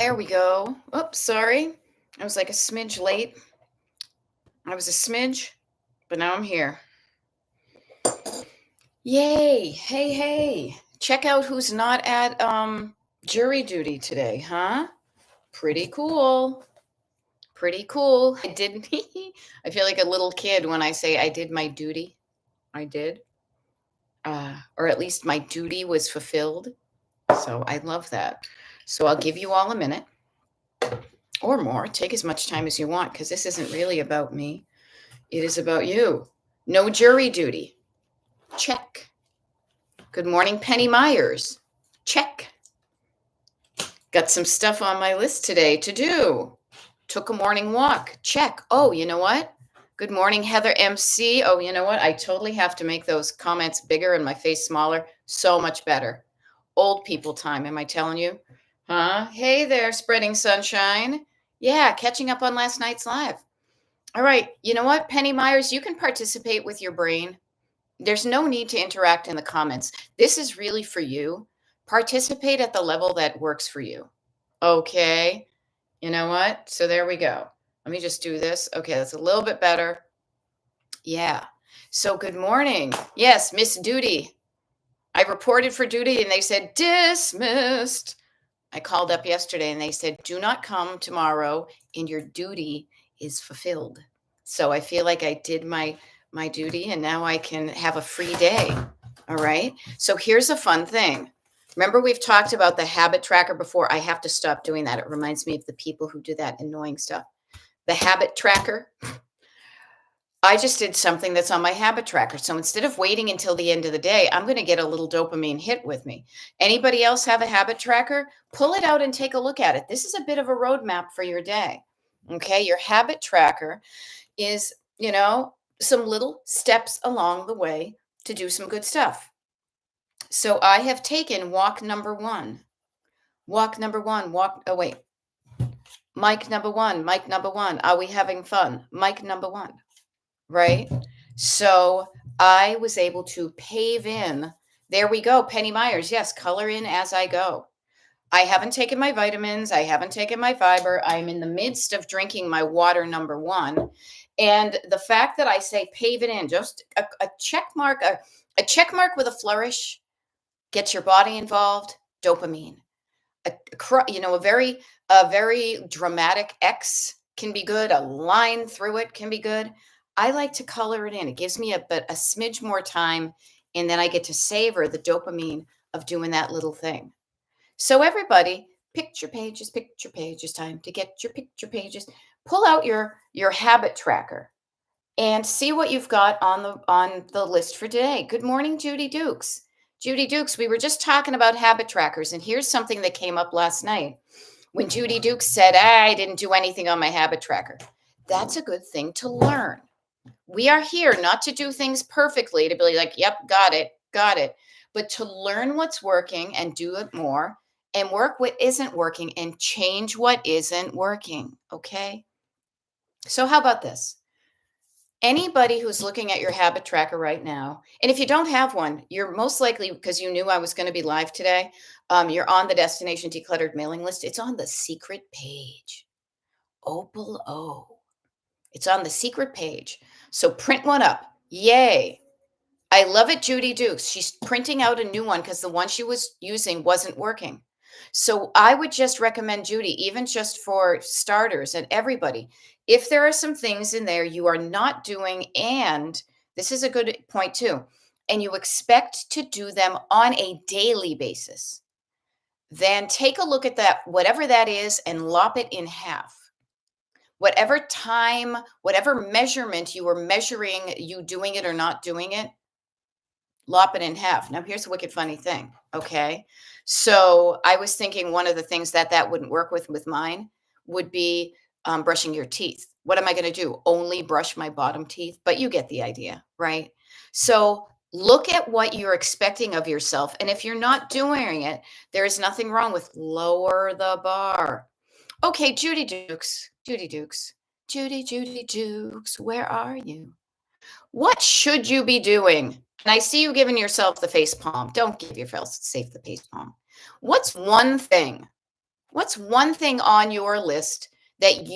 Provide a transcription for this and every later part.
There we go. Oops, sorry. I was like a smidge late. I was a smidge, but now I'm here. Yay. Hey, hey. Check out who's not at jury duty today, huh? Pretty cool. Pretty cool. I did I feel like a little kid when I say I did my duty. I did. Or at least my duty was fulfilled. So I love that. So I'll give you all a minute or more. Take as much time as you want because this isn't really about me. It is about you. No jury duty. Check. Good morning, Penny Myers. Check. Got some stuff on my list today to do. Took a morning walk. Check. Oh, you know what? Good morning, Heather MC. Oh, you know what? I totally have to make those comments bigger and my face smaller. So much better. Old people time, am I telling you? Huh? Hey there, spreading sunshine. Yeah, catching up on last night's live. All right. You know what, Penny Myers? You can participate with your brain. There's no need to interact in the comments. This is really for you. Participate at the level that works for you. Okay. You know what? So there we go. Let me just do this. Okay, that's a little bit better. Yeah. So good morning. Yes, Miss Duty. I reported for duty and they said dismissed. I called up yesterday and they said, do not come tomorrow and your duty is fulfilled. So I feel like I did my duty and now I can have a free day. All right. So here's a fun thing. Remember, we've talked about the habit tracker before. I have to stop doing that. It reminds me of the people who do that annoying stuff. The habit tracker. I just did something that's on my habit tracker. So instead of waiting until the end of the day, I'm going to get a little dopamine hit with me. Anybody else have a habit tracker? Pull it out and take a look at it. This is a bit of a roadmap for your day. Okay. Your habit tracker is, some little steps along the way to do some good stuff. So I have taken walk number one. Walk number one. Oh, wait. Mic number one. Mic number one. Are we having fun? Mic number one. Right? So I was able to pave in. There we go. Penny Myers. Yes, color in as I go. I haven't taken my vitamins. I haven't taken my fiber. I'm in the midst of drinking my water number one. And the fact that I say pave it in, just a check mark, a check mark with a flourish, gets your body involved, dopamine. A very dramatic X can be good. A line through it can be good. I like to color it in. It gives me a smidge more time, and then I get to savor the dopamine of doing that little thing. So everybody, picture pages, time to get your picture pages. Pull out your habit tracker and see what you've got on the list for today. Good morning, Judy Dukes. Judy Dukes, we were just talking about habit trackers, and here's something that came up last night when Judy Dukes said, I didn't do anything on my habit tracker. That's a good thing to learn. We are here not to do things perfectly, to be like, yep, got it, but to learn what's working and do it more and work what isn't working and change what isn't working. Okay. So how about this? Anybody who's looking at your habit tracker right now, and if you don't have one, you're most likely, because you knew I was going to be live today, you're on the Destination Decluttered mailing list. It's on the secret page. Opal O. It's on the secret page. So print one up. Yay. I love it, Judy Dukes. She's printing out a new one because the one she was using wasn't working. So I would just recommend, Judy, even just for starters and everybody, if there are some things in there you are not doing, and this is a good point too, and you expect to do them on a daily basis, then take a look at that, whatever that is, and lop it in half. Whatever time, whatever measurement you were measuring you doing it or not doing it, lop it in half. Now, here's a wicked funny thing. Okay. So I was thinking one of the things that wouldn't work with mine would be brushing your teeth. What am I going to do? Only brush my bottom teeth? But you get the idea, right? So look at what you're expecting of yourself. And if you're not doing it, there is nothing wrong with lower the bar. Okay, Judy Dukes, Judy Dukes, Judy Dukes, where are you? What should you be doing? And I see you giving yourself the face palm. Don't give yourself the face palm. What's one thing What's one thing on your list that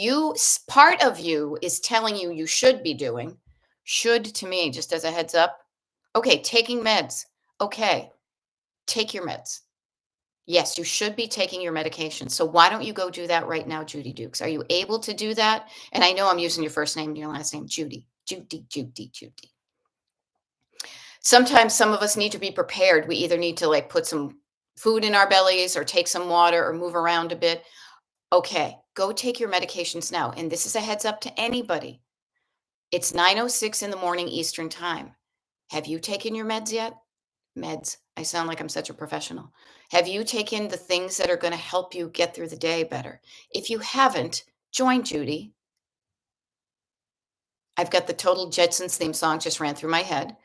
part of you is telling you you should be doing? Should to me, just as a heads up. Okay, taking meds. Okay, take your meds. Yes, you should be taking your medication. So why don't you go do that right now, Judy Dukes? Are you able to do that? And I know I'm using your first name and your last name, Judy. Judy, Judy, Judy. Sometimes some of us need to be prepared. We either need to like put some food in our bellies or take some water or move around a bit. Okay, go take your medications now. And this is a heads up to anybody. It's 9:06 in the morning Eastern time. Have you taken your meds yet? Meds. I sound like I'm such a professional. Have you taken the things that are going to help you get through the day better? If you haven't, join Judy. I've got the Total Jetsons theme song just ran through my head.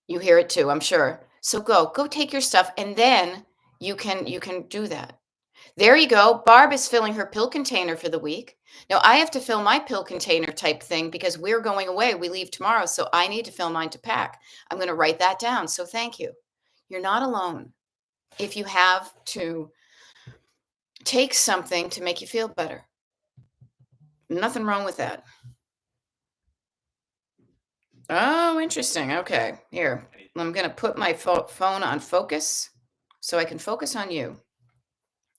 You hear it too, I'm sure. So go take your stuff and then you can do that. There you go. Barb is filling her pill container for the week. Now I have to fill my pill container type thing because we're going away. We leave tomorrow, so I need to fill mine to pack. I'm going to write that down. So thank you. You're not alone. If you have to take something to make you feel better, nothing wrong with that. Oh, interesting. Okay. Here, I'm going to put my phone on focus so I can focus on you.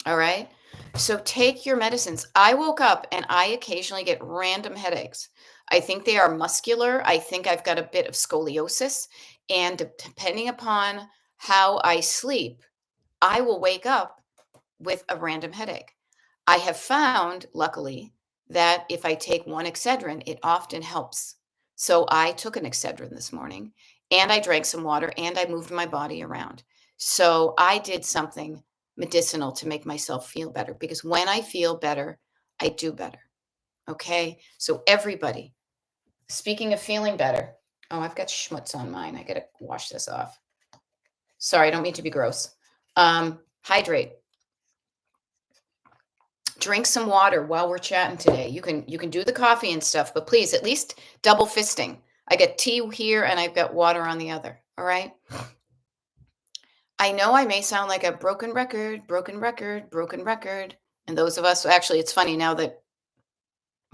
All right. So take your medicines. I woke up and I occasionally get random headaches. I think they are muscular. I think I've got a bit of scoliosis. And depending upon how I sleep, I will wake up with a random headache. I have found, luckily, that if I take one Excedrin, it often helps. So I took an Excedrin this morning and I drank some water and I moved my body around. So I did something medicinal to make myself feel better because when I feel better, I do better. Okay. So everybody, speaking of feeling better, oh, I've got schmutz on mine. I got to wash this off. Sorry, I don't mean to be gross. Hydrate. Drink some water while we're chatting today. You can do the coffee and stuff, but please at least double fisting. I got tea here and I've got water on the other. All right. I know I may sound like a broken record, broken record, broken record. And those of us, actually, it's funny now that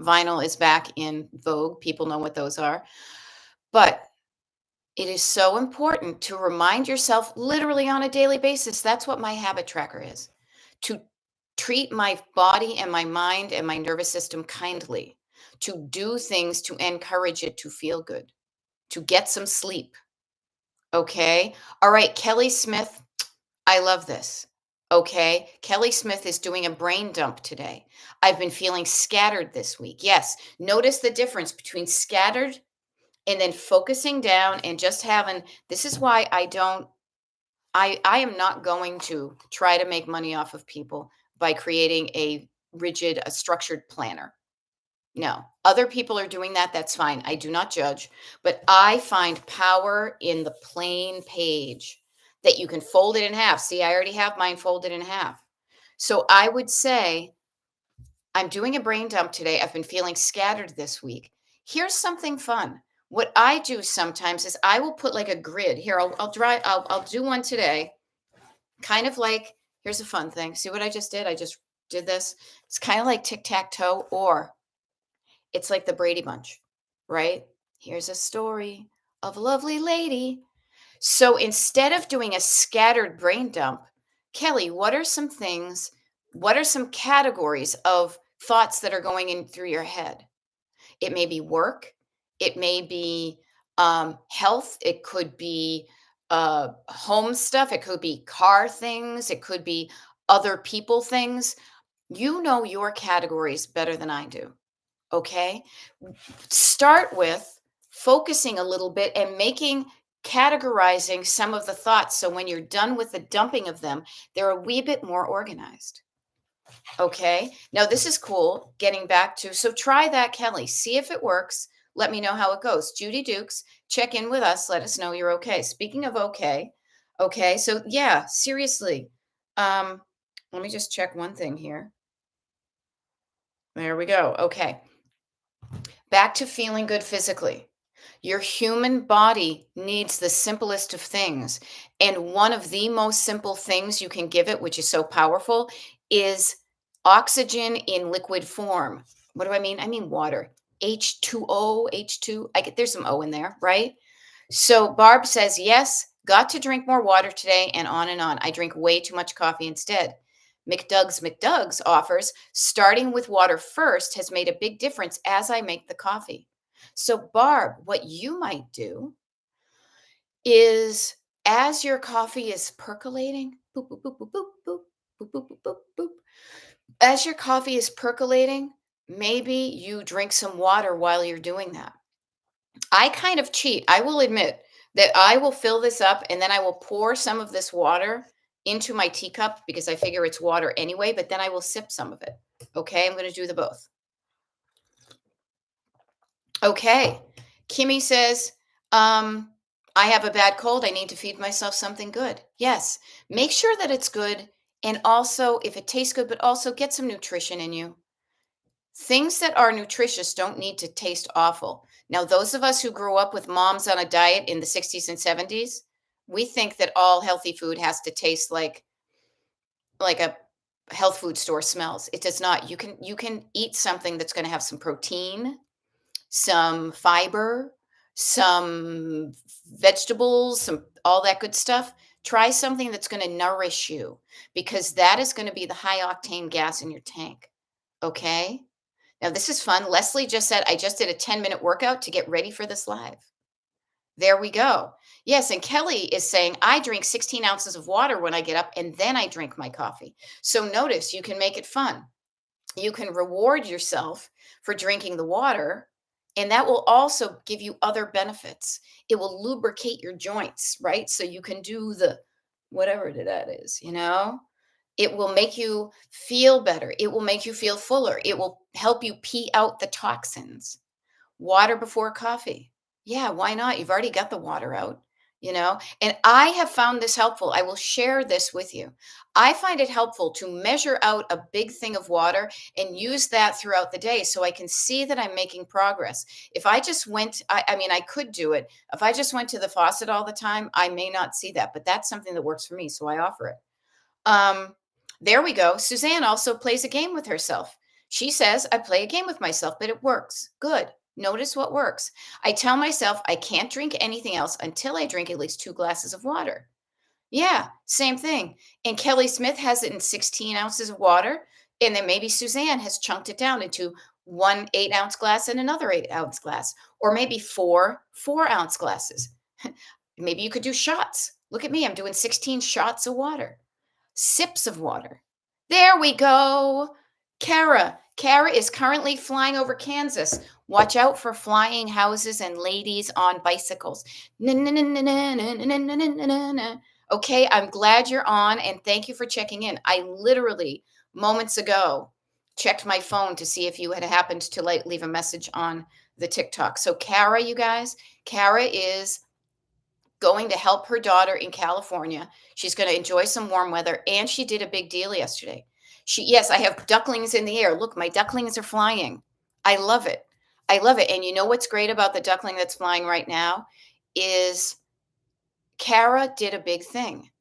vinyl is back in vogue. People know what those are. But it is so important to remind yourself literally on a daily basis. That's what my habit tracker is, to treat my body and my mind and my nervous system kindly, to do things to encourage it to feel good, to get some sleep. Okay. All right. Kelly Smith, I love this. Okay. Kelly Smith is doing a brain dump today. I've been feeling scattered this week. Yes. Notice the difference between scattered and then focusing down and just having, this is why I am not going to try to make money off of people by creating a rigid, a structured planner. No, other people are doing that. That's fine. I do not judge, but I find power in the plain page that you can fold it in half. See, I already have mine folded in half. So I would say I'm doing a brain dump today. I've been feeling scattered this week. Here's something fun. What I do sometimes is I will put like a grid here. I'll do one today. Kind of like, here's a fun thing. See what I just did? I just did this. It's kind of like tic-tac-toe, or it's like the Brady Bunch, right? Here's a story of a lovely lady. So instead of doing a scattered brain dump, Kelly, what are some categories of thoughts that are going in through your head? It may be work, it may be health, it could be home stuff, it could be car things, it could be other people things. You know your categories better than I do. Okay. Start with focusing a little bit and categorizing some of the thoughts. So when you're done with the dumping of them, they're a wee bit more organized. Okay. Now this is cool. Getting back to, so try that, Kelly. See if it works. Let me know how it goes. Judy Dukes, check in with us. Let us know you're okay. Speaking of okay. Okay. So yeah, seriously. Let me just check one thing here. There we go. Okay. Back to feeling good physically. Your human body needs the simplest of things. And one of the most simple things you can give it, which is so powerful, is Oxygen in liquid form. What do I mean? I mean water. H2O, H2. There's some O in there, right? So Barb says, yes, got to drink more water today and on and on. I drink way too much coffee instead. McDoug's offers starting with water first has made a big difference as I make the coffee. So Barb, what you might do is as your coffee is percolating, boop, boop, boop, boop, boop, boop, boop, boop, boop, boop, boop. As your coffee is percolating, maybe you drink some water while you're doing that. I kind of cheat. I will admit that I will fill this up and then I will pour some of this water into my teacup because I figure it's water anyway, but then I will sip some of it. Okay, I'm going to do the both. Okay. Kimmy says, I have a bad cold. I need to feed myself something good. Yes. Make sure that it's good. And also, if it tastes good, but also get some nutrition in you. Things that are nutritious don't need to taste awful. Now, those of us who grew up with moms on a diet in the 60s and 70s, we think that all healthy food has to taste like a health food store smells. It does not. You can eat something that's going to have some protein, some fiber, some vegetables, some all that good stuff. Try something that's going to nourish you because that is going to be the high octane gas in your tank. Okay? Now, this is fun. Leslie just said, I just did a 10-minute workout to get ready for this live. There we go. Yes. And Kelly is saying, I drink 16 ounces of water when I get up and then I drink my coffee. So notice you can make it fun. You can reward yourself for drinking the water, and that will also give you other benefits. It will lubricate your joints, right? So you can do the whatever that is, It will make you feel better. It will make you feel fuller. It will help you pee out the toxins. Water before coffee. Yeah, why not? You've already got the water out. And I have found this helpful. I will share this with you. I find it helpful to measure out a big thing of water and use that throughout the day so I can see that I'm making progress. If I just went, I mean, I could do it. If I just went to the faucet all the time, I may not see that, but that's something that works for me. So I offer it. There we go. Suzanne also plays a game with herself. She says, I play a game with myself, but it works. Good. Notice what works. I tell myself I can't drink anything else until I drink at least 2 glasses of water. Yeah, same thing. And Kelly Smith has it in 16 ounces of water. And then maybe Suzanne has chunked it down into 1 8-ounce glass and another 8-ounce glass, or maybe 4 4-ounce glasses. Maybe you could do shots. Look at me. I'm doing 16 shots of water, sips of water. There we go. Kara. Kara is currently flying over Kansas. Watch out for flying houses and ladies on bicycles. Okay, I'm glad you're on and thank you for checking in. I literally moments ago checked my phone to see if you had happened to leave a message on the TikTok. So Kara, you guys, Kara is going to help her daughter in California. She's going to enjoy some warm weather, and she did a big deal yesterday. Yes, I have ducklings in the air. Look, my ducklings are flying. I love it. I love it. And you know what's great about the duckling that's flying right now is Kara did a big thing.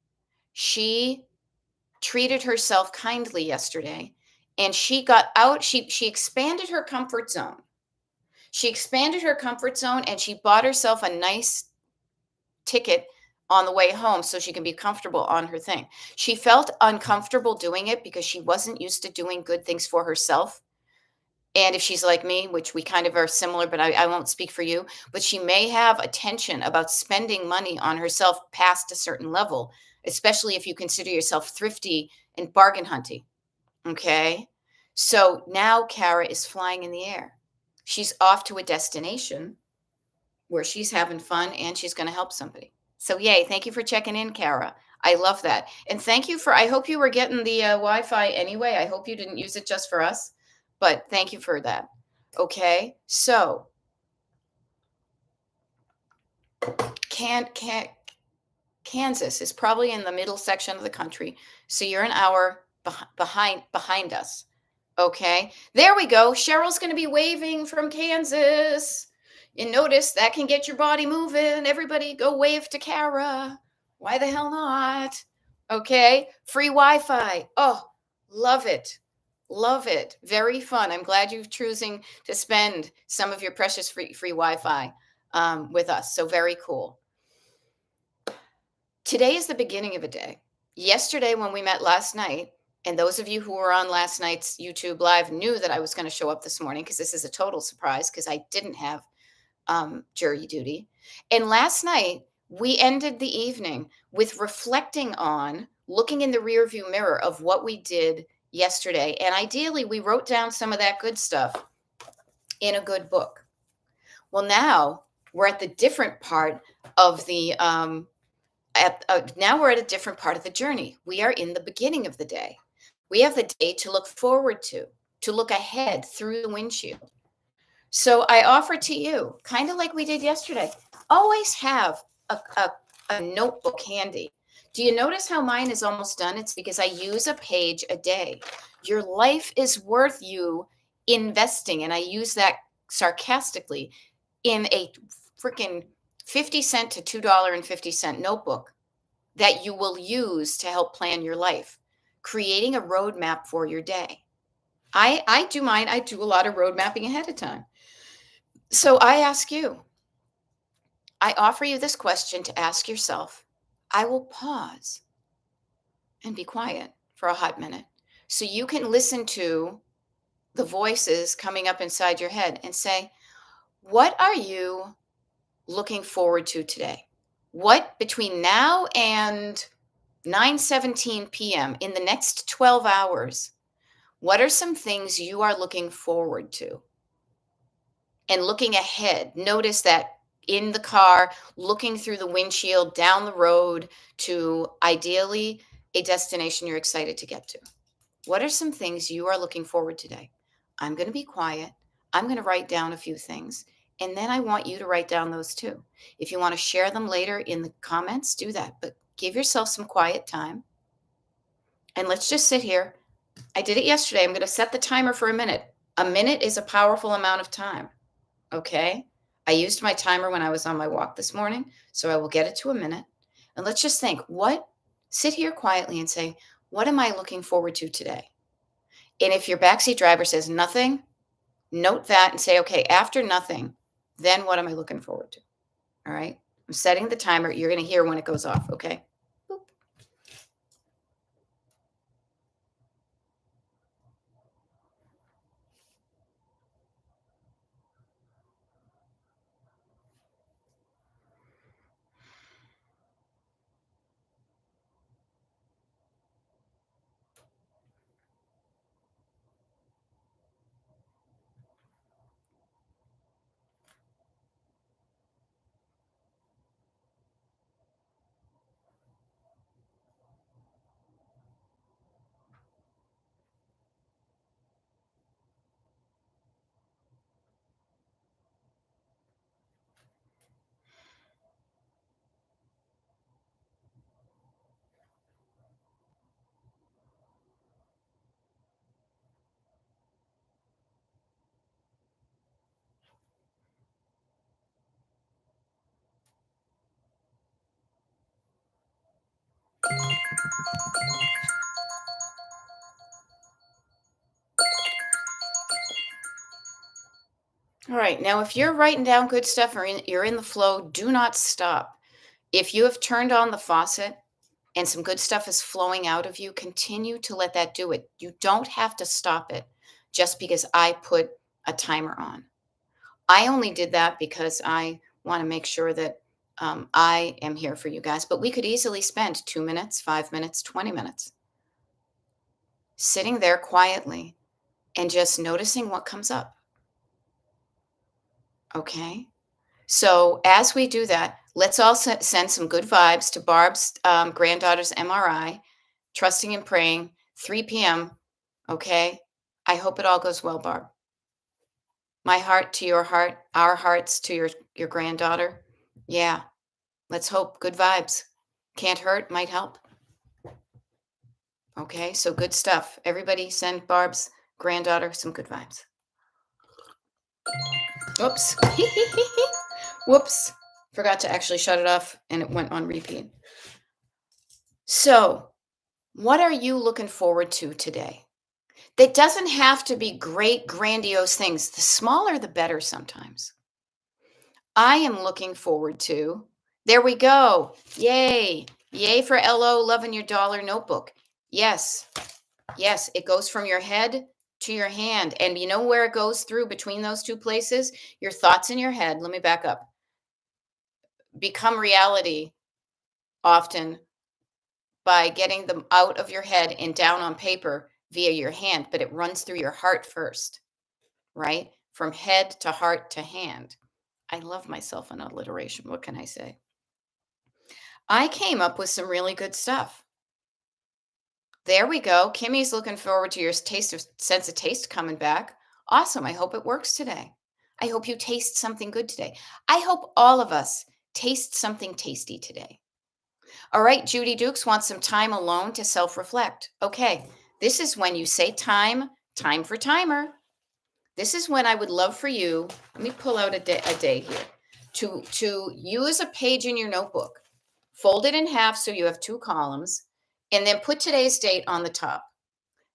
She treated herself kindly yesterday, and she got out. She expanded her comfort zone. She expanded her comfort zone, and she bought herself a nice ticket on the way home so she can be comfortable on her thing. She felt uncomfortable doing it because she wasn't used to doing good things for herself. And if she's like me, which we kind of are similar, but I won't speak for you, but she may have a tension about spending money on herself past a certain level, especially if you consider yourself thrifty and bargain hunting. Okay. So now Kara is flying in the air. She's off to a destination where she's having fun and she's going to help somebody. So yay, thank you for checking in, Kara. I love that. And thank you I hope you were getting the Wi-Fi anyway. I hope you didn't use it just for us, but thank you for that. Okay. So Kansas is probably in the middle section of the country. So you're an hour behind us. Okay. There we go. Cheryl's going to be waving from Kansas. And notice that can get your body moving. Everybody go wave to Kara. Why the hell not? Okay. Free Wi-Fi. Oh, love it. Love it. Very fun. I'm glad you're choosing to spend some of your precious free Wi-Fi with us. So very cool. Today is the beginning of a day. Yesterday, when we met last night, and those of you who were on last night's YouTube live knew that I was going to show up this morning because this is a total surprise because I didn't have jury duty. And last night, we ended the evening with reflecting on looking in the rearview mirror of what we did yesterday. And ideally, we wrote down some of that good stuff in a good book. Well, now we're at the different part of the now we're at a different part of the journey. We are in the beginning of the day. We have the day to look forward to look ahead through the windshield. So I offer to you, kind of like we did yesterday, always have a notebook handy. Do you notice how mine is almost done? It's because I use a page a day. Your life is worth you investing, and I use that sarcastically, in a freaking 50 cent to $2.50 notebook that you will use to help plan your life, creating a roadmap for your day. I do mine. I do a lot of road mapping ahead of time. So I ask you, I offer you this question to ask yourself. I will pause and be quiet for a hot minute so you can listen to the voices coming up inside your head and say, what are you looking forward to today? What between now and 9:17 p.m. in the next 12 hours, what are some things you are looking forward to? And looking ahead, notice that in the car, looking through the windshield down the road to ideally a destination you're excited to get to. What are some things you are looking forward to today? I'm going to be quiet. I'm going to write down a few things. And then I want you to write down those too. If you want to share them later in the comments, do that. But give yourself some quiet time. And let's just sit here. I did it yesterday. I'm going to set the timer for a minute. A minute is a powerful amount of time. Okay. I used my timer when I was on my walk this morning, so I will get it to a minute. And let's just think, sit here quietly and say, what am I looking forward to today? And if your backseat driver says nothing, note that and say, okay, after nothing, then what am I looking forward to? All right. I'm setting the timer. You're going to hear when it goes off. Okay. Boop. All right. Now, if you're writing down good stuff or you're in the flow, do not stop. If you have turned on the faucet and some good stuff is flowing out of you, continue to let that do it. You don't have to stop it just because I put a timer on. I only did that because I want to make sure that I am here for you guys. But we could easily spend 2 minutes, 5 minutes, 20 minutes sitting there quietly and just noticing what comes up. Okay. So as we do that, let's all send some good vibes to Barb's granddaughter's MRI, trusting and praying, 3 p.m. Okay. I hope it all goes well, Barb. My heart to your heart, our hearts to your granddaughter. Yeah. Let's hope. Good vibes. Can't hurt, might help. Okay. So good stuff. Everybody send Barb's granddaughter some good vibes. Oops. Whoops. Forgot to actually shut it off and it went on repeat. So, what are you looking forward to today? It doesn't have to be great, grandiose things. The smaller, the better sometimes. I am looking forward to, there we go. Yay. Yay for LO, loving your dollar notebook. Yes. Yes. It goes from your head to your hand. And you know where it goes through between those two places? Your thoughts in your head. Let me back up. Become reality often by getting them out of your head and down on paper via your hand, but it runs through your heart first, right? From head to heart to hand. I love myself in alliteration. What can I say? I came up with some really good stuff. There we go. Kimmy's looking forward to your taste of sense of taste coming back. Awesome. I hope it works today. I hope you taste something good today. I hope all of us taste something tasty today. All right, Judy Dukes wants some time alone to self-reflect. Okay, this is when you say time for timer. This is when I would love for you, let me pull out a day here, to use a page in your notebook, fold it in half so you have two columns, and then put today's date on the top.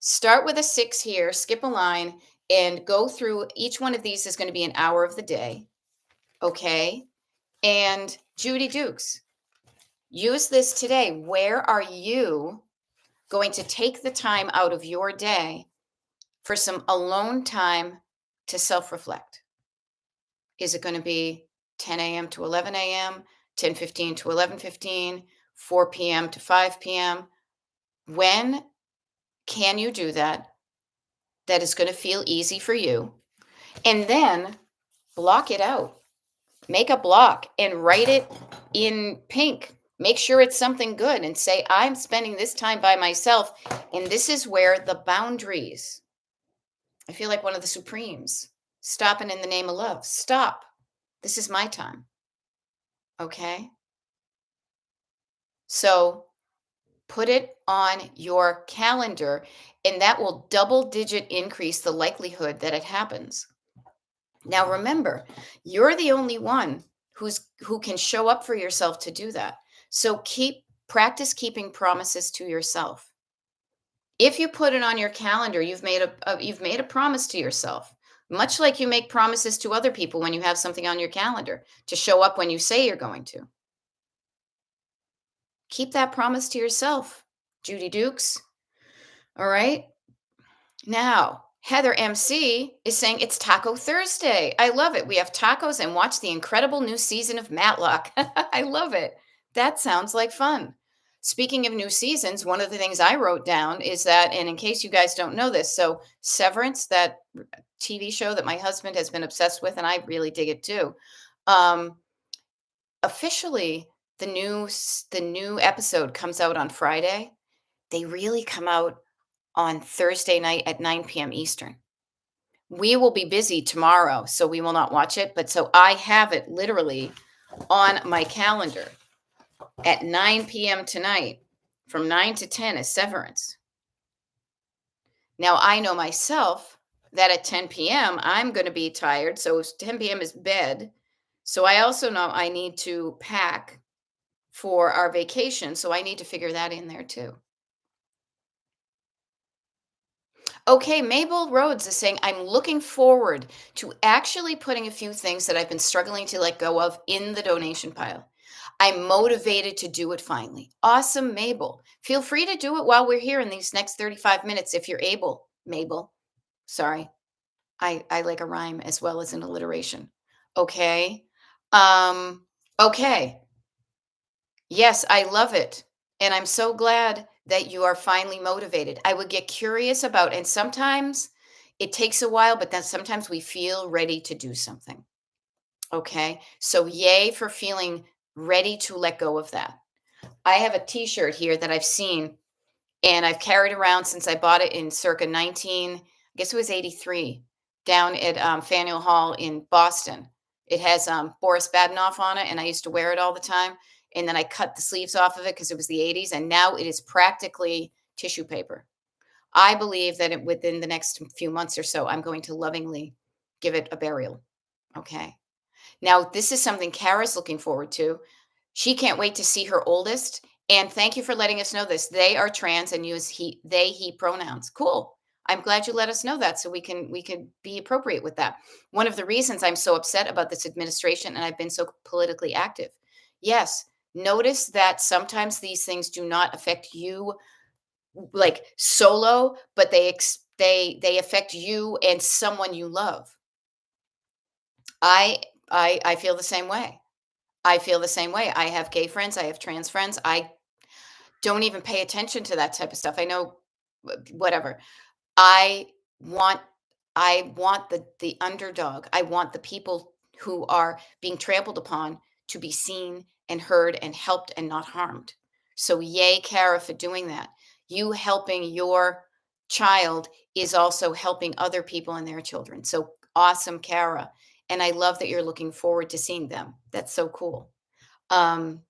Start with a 6 here, skip a line, and go through each one of these is going to be an hour of the day. Okay? And Judy Dukes, use this today. Where are you going to take the time out of your day for some alone time to self-reflect? Is it going to be 10 a.m. to 11 a.m., 10:15 to 11:15, 4 p.m. to 5 p.m.? When can you do that? That is going to feel easy for you. And then block it out. Make a block and write it in pink. Make sure it's something good and say, I'm spending this time by myself. And this is where the boundaries, I feel like one of the Supremes, stopping in the name of love. Stop. This is my time. Okay. So put it on your calendar, and that will double digit increase the likelihood that it happens. Now remember, you're the only one who can show up for yourself to do that. So practice keeping promises to yourself. If you put it on your calendar, you've made a promise to yourself. Much like you make promises to other people when you have something on your calendar to show up when you say you're going to. Keep that promise to yourself, Judy Dukes. All right. Now, Heather MC is saying it's Taco Thursday. I love it. We have tacos and watch the incredible new season of Matlock. I love it. That sounds like fun. Speaking of new seasons, one of the things I wrote down is that, and in case you guys don't know this, so Severance, that TV show that my husband has been obsessed with, and I really dig it too. Officially, the new episode comes out on Friday. They really come out on Thursday night at 9 p.m. Eastern. We will be busy tomorrow, so we will not watch it. But so I have it literally on my calendar at 9 p.m. tonight, from 9 to 10 is Severance. Now I know myself that at 10 p.m. I'm going to be tired. So 10 p.m. is bed. So I also know I need to pack for our vacation. So I need to figure that in there too. Okay, Mabel Rhodes is saying, I'm looking forward to actually putting a few things that I've been struggling to let go of in the donation pile. I'm motivated to do it finally. Awesome, Mabel. Feel free to do it while we're here in these next 35 minutes if you're able, Mabel. Sorry, I like a rhyme as well as an alliteration. Okay. Okay. Yes, I love it. And I'm so glad that you are finally motivated. I would get curious about, and sometimes it takes a while, but then sometimes we feel ready to do something. Okay. So, yay for feeling ready to let go of that. I have a t shirt here that I've seen and I've carried around since I bought it in circa 19, I guess it was 83, down at Faneuil Hall in Boston. It has Boris Badenoff on it, and I used to wear it all the time. And then I cut the sleeves off of it because it was the 80s, and now it is practically tissue paper. I believe that within the next few months or so, I'm going to lovingly give it a burial. Okay. Now, this is something Kara's looking forward to. She can't wait to see her oldest. And thank you for letting us know this. They are trans and use he, they, he pronouns. Cool. I'm glad you let us know that so we can be appropriate with that. One of the reasons I'm so upset about this administration and I've been so politically active. Yes, notice that sometimes these things do not affect you like solo, but they affect you and someone you love. I I feel the same way. I feel the same way. I have gay friends, I have trans friends. I don't even pay attention to that type of stuff. I know whatever. I want I want the underdog. I want the people who are being trampled upon to be seen and heard and helped and not harmed. So yay, Kara, for doing that. You helping your child is also helping other people and their children. So awesome, Kara. And I love that you're looking forward to seeing them. That's so cool. Um,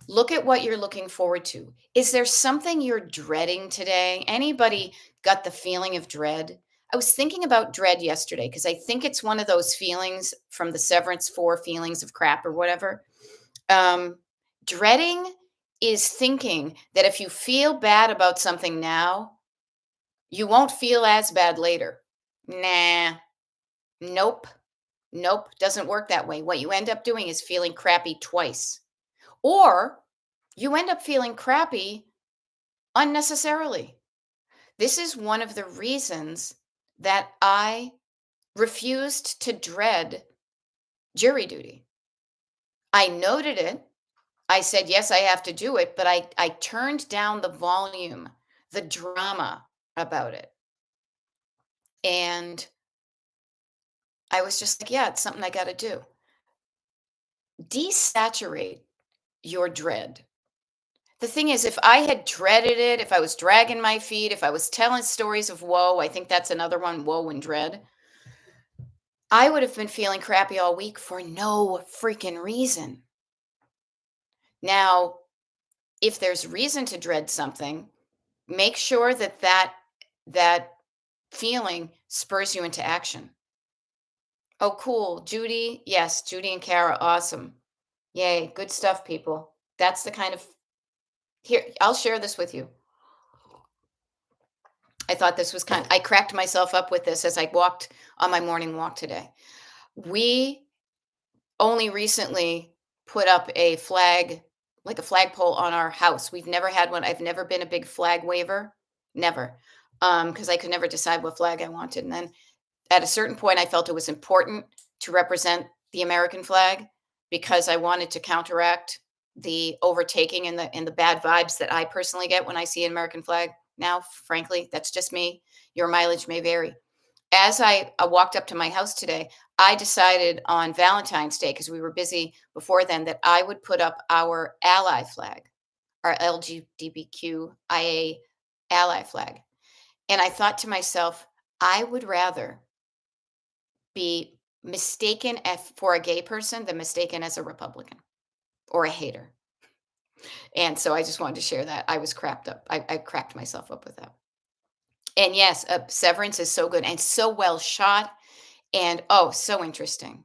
Look at what you're looking forward to. Is there something you're dreading today? Anybody got the feeling of dread? I was thinking about dread yesterday because I think it's one of those feelings from the Severance 4 feelings of crap or whatever. Um, Dreading is thinking that if you feel bad about something now, you won't feel as bad later. Nah, nope, nope, doesn't work that way. What you end up doing is feeling crappy twice. Or you end up feeling crappy unnecessarily. This is one of the reasons that I refused to dread jury duty. I noted it. I said, yes, I have to do it, but I turned down the volume, the drama about it. And I was just like, yeah, it's something I got to do. Desaturate your dread. The thing is, if I had dreaded it, if I was dragging my feet, if I was telling stories of woe, I think that's another one, woe and dread, I would have been feeling crappy all week for no freaking reason. Now, if there's reason to dread something, make sure that that feeling spurs you into action. Oh, cool. Judy. Yes, Judy and Kara. Awesome. Yay. Good stuff, people. That's the kind of here, I'll share this with you. I thought this was I cracked myself up with this as I walked on my morning walk today. We only recently put up a flag, like a flagpole on our house. We've never had one. I've never been a big flag waver, never, because I could never decide what flag I wanted. And then at a certain point, I felt it was important to represent the American flag because I wanted to counteract the overtaking and the bad vibes that I personally get when I see an American flag. Now, frankly, that's just me. Your mileage may vary. As I walked up to my house today, I decided on Valentine's Day, because we were busy before then, that I would put up our ally flag, our LGBTQIA ally flag. And I thought to myself, I would rather be mistaken for a gay person than mistaken as a Republican or a hater. And so I just wanted to share that. I was cracked up. I cracked myself up with that. And yes, Severance is so good and so well shot. And oh, so interesting.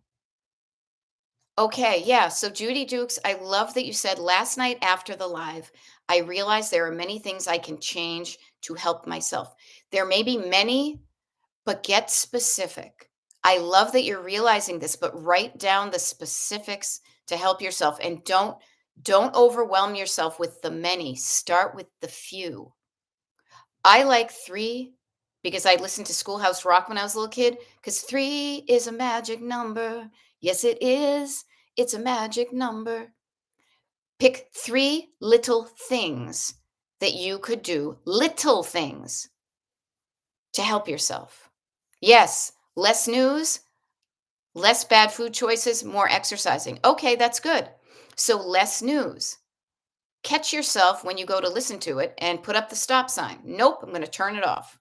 Okay, yeah. So Judy Dukes, I love that you said last night after the live, I realized there are many things I can change to help myself. There may be many, but get specific. I love that you're realizing this, but write down the specifics to help yourself and don't overwhelm yourself with the many. Start with the few. I like 3 because I listened to Schoolhouse Rock when I was a little kid, because 3 is a magic number. Yes, it is. It's a magic number. Pick 3 little things that you could do, little things to help yourself. Yes, less news, less bad food choices, more exercising. Okay, that's good. So less news. Catch yourself when you go to listen to it and put up the stop sign. Nope, I'm going to turn it off.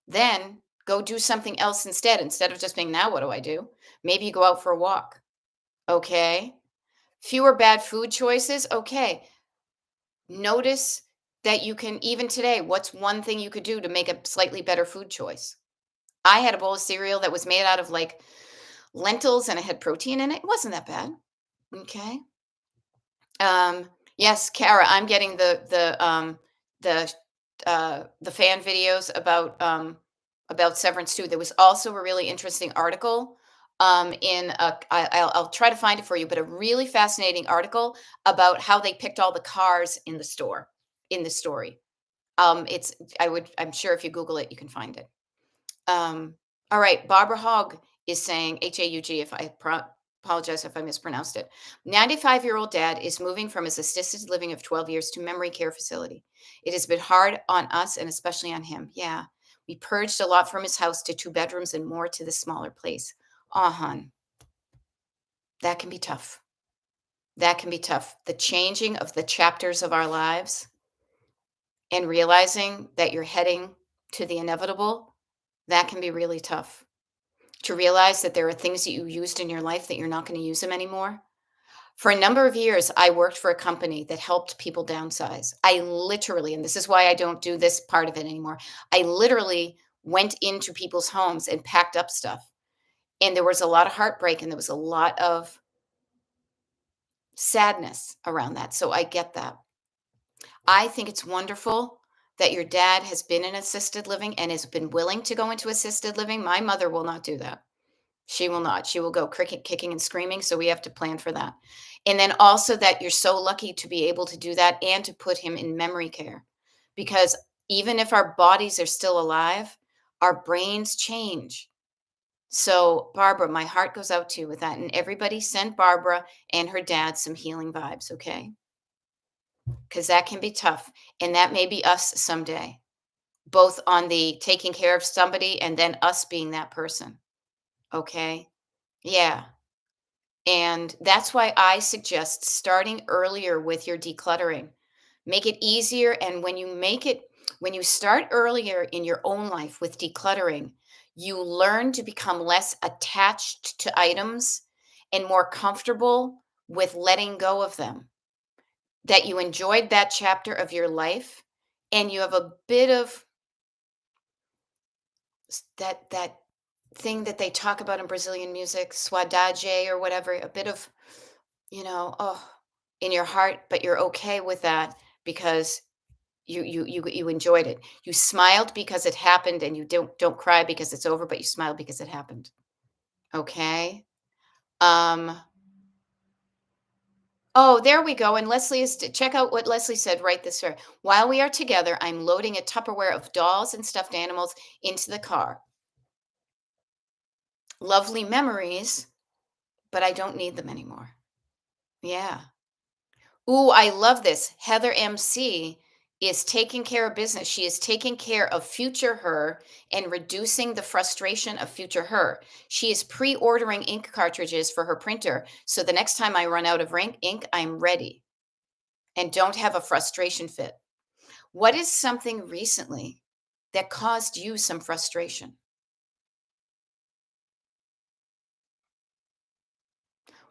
Then go do something else instead. Instead of just being, now what do I do? Maybe you go out for a walk. Okay. Fewer bad food choices. Okay. Notice that you can, even today, what's one thing you could do to make a slightly better food choice? I had a bowl of cereal that was made out of like lentils and it had protein in it. It wasn't that bad. Okay. Yes, Kara, I'm getting the the fan videos about Severance too. There was also a really interesting article in I'll try to find it for you, but a really fascinating article about how they picked all the cars in the store in the story. It's I'm sure if you Google it, you can find it. Um, all right, Barbara Hogg is saying Haug. If apologize if I mispronounced it. 95-year-old dad is moving from his assisted living of 12 years to memory care facility. It has been hard on us and especially on him. Yeah, we purged a lot from his house to 2 bedrooms and more to the smaller place. Hun, that can be tough. That can be tough. The changing of the chapters of our lives and realizing that you're heading to the inevitable, that can be really tough. To realize that there are things that you used in your life that you're not going to use them anymore. For a number of years, I worked for a company that helped people downsize. I literally, and this is why I don't do this part of it anymore, I literally went into people's homes and packed up stuff. And there was a lot of heartbreak and there was a lot of sadness around that. So I get that. I think it's wonderful that your dad has been in assisted living and has been willing to go into assisted living. My mother will not do that. She will not. She will go cricket kicking and screaming, so we have to plan for that. And then also that you're so lucky to be able to do that and to put him in memory care. Because even if our bodies are still alive, our brains change. So, Barbara, my heart goes out to you with that. And everybody send Barbara and her dad some healing vibes, okay? Because that can be tough. And that may be us someday, both on the taking care of somebody and then us being that person, okay? Yeah. And that's why I suggest starting earlier with your decluttering. Make it easier. And when you start earlier in your own life with decluttering, you learn to become less attached to items and more comfortable with letting go of them. That you enjoyed that chapter of your life and you have a bit of that thing that they talk about in Brazilian music, saudade or whatever, a bit of oh, in your heart, but you're okay with that because you enjoyed it. You smiled because it happened, and you don't cry because it's over, but you smiled because it happened. Okay. Um. Oh, there we go. And Leslie is check out what Leslie said right this way. While we are together, I'm loading a Tupperware of dolls and stuffed animals into the car. Lovely memories, but I don't need them anymore. Yeah. Ooh, I love this. Heather MC is taking care of business. She is taking care of future her and reducing the frustration of future her. She is pre-ordering ink cartridges for her printer. So the next time I run out of ink, I'm ready and don't have a frustration fit. What is something recently that caused you some frustration?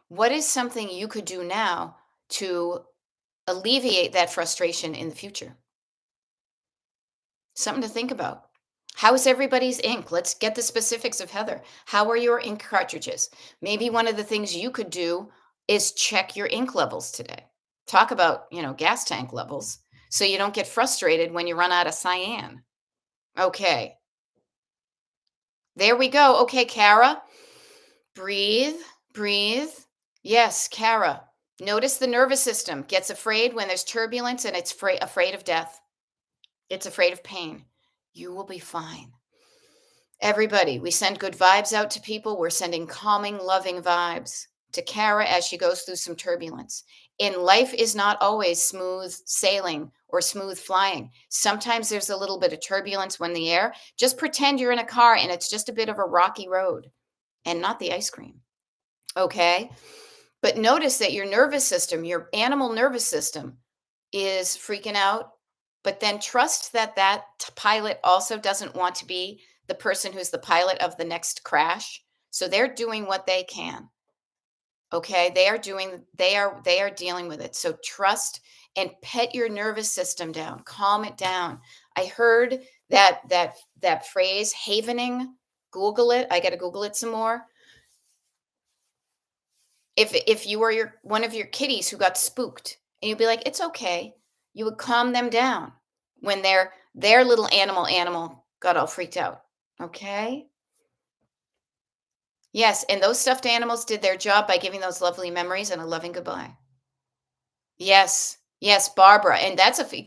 What is something you could do now to alleviate that frustration in the future? Something to think about. How is everybody's ink? Let's get the specifics of Heather. How are your ink cartridges? Maybe one of the things you could do is check your ink levels today. Talk about, gas tank levels so you don't get frustrated when you run out of cyan. Okay. There we go. Okay, Kara, breathe, breathe. Yes, Kara. Notice the nervous system gets afraid when there's turbulence and it's afraid of death. It's afraid of pain. You will be fine. Everybody, we send good vibes out to people. We're sending calming, loving vibes to Kara as she goes through some turbulence. And life is not always smooth sailing or smooth flying. Sometimes there's a little bit of turbulence when the air. Just pretend you're in a car and it's just a bit of a rocky road and not the ice cream. Okay. But notice that your nervous system, your animal nervous system, is freaking out. But then trust that pilot also doesn't want to be the person who's the pilot of the next crash. So they're doing what they can. Okay, they are dealing with it. So trust and pet your nervous system down, calm it down. I heard that phrase havening. Google it. I got to Google it some more. If you were one of your kitties who got spooked, and you'd be like, it's okay, you would calm them down when they're Their little animal got all freaked out. Okay? Yes, and those stuffed animals did their job by giving those lovely memories and a loving goodbye. Yes, yes, Barbara, and